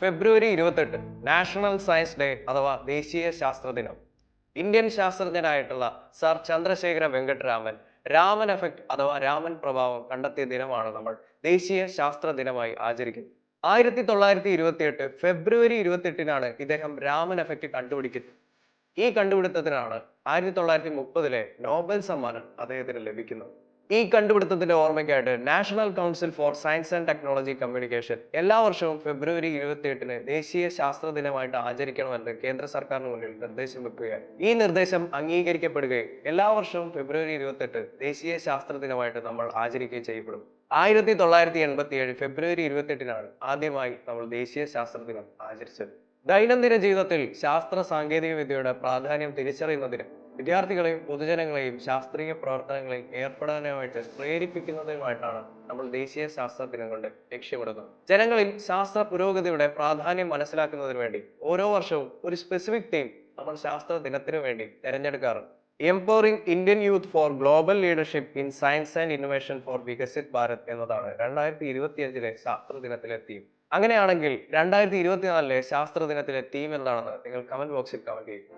ഫെബ്രുവരി 28 national science day അഥവാ ദേശീയ ശാസ്ത്ര ദിനം. ഇന്ത്യൻ ശാസ്ത്രജ്ഞനായിട്ടുള്ള സർ ചന്ദ്രശേഖര വെങ്കട്ടരാമൻ രാമൻ എഫക്ട് അഥവാ രാമൻ പ്രഭാവം കണ്ടെത്തിയ ദിനമാണ് നമ്മൾ ദേശീയ ശാസ്ത്ര ദിനമായി ആചരിക്കുന്നത്. 1928 ഫെബ്രുവരി 28-നാണ് ഇദ്ദേഹം രാമൻ എഫക്ട് കണ്ടുപിടിക്കുന്നത്. ഈ കണ്ടുപിടുത്തത്തിനാണ് 1930-ലെ നോബൽ സമ്മാനം അദ്ദേഹത്തിന് ലഭിക്കുന്നത്. ഈ കണ്ടുപിടുത്തത്തിന്റെ ഓർമ്മയ്ക്കായിട്ട് national council for science and technology communication എല്ലാ വർഷവും ഫെബ്രുവരി 28-ന് ദേശീയ ശാസ്ത്ര ദിനമായിട്ട് ആചരിക്കണമെന്ന് കേന്ദ്ര സർക്കാരിന് മുന്നിൽ നിർദ്ദേശം വെക്കുകയാണ്. ഈ നിർദ്ദേശം അംഗീകരിക്കപ്പെടുകയും എല്ലാ വർഷവും ഫെബ്രുവരി 28 ദേശീയ ശാസ്ത്ര ദിനമായിട്ട് നമ്മൾ ആചരിക്കുകയും ചെയ്യപ്പെടും. 1987 ഫെബ്രുവരി 28-നാണ് ആദ്യമായി നമ്മൾ ദേശീയ ശാസ്ത്ര ദിനം ആചരിച്ചത്. ദൈനംദിന ജീവിതത്തിൽ ശാസ്ത്ര സാങ്കേതിക വിദ്യയുടെ പ്രാധാന്യം തിരിച്ചറിയുന്നതിന് വിദ്യാർത്ഥികളെയും പൊതുജനങ്ങളെയും ശാസ്ത്രീയ പ്രവർത്തനങ്ങളിൽ ഏർപ്പെടാനായിട്ട് പ്രേരിപ്പിക്കുന്നതിനുമായിട്ടാണ് നമ്മൾ ദേശീയ ശാസ്ത്ര ദിനം കൊണ്ട് ലക്ഷ്യമിടുന്നത്. ജനങ്ങളിൽ ശാസ്ത്ര പുരോഗതിയുടെ പ്രാധാന്യം മനസ്സിലാക്കുന്നതിന് വേണ്ടി ഓരോ വർഷവും ഒരു സ്പെസിഫിക് തീം നമ്മൾ ശാസ്ത്ര ദിനത്തിന് വേണ്ടി തിരഞ്ഞെടുക്കാറുണ്ട്. Empowering Indian youth for global leadership in science and innovation for Viksit Bharat എന്നതാണ് 2025-ലെ ശാസ്ത്ര ദിനത്തിലെ തീം. അങ്ങനെയാണെങ്കിൽ 2024-ലെ ശാസ്ത്ര ദിനത്തിലെ തീം എന്താണെന്ന് നിങ്ങൾ കമന്റ് ബോക്സിൽ കമന്റ് ചെയ്യും.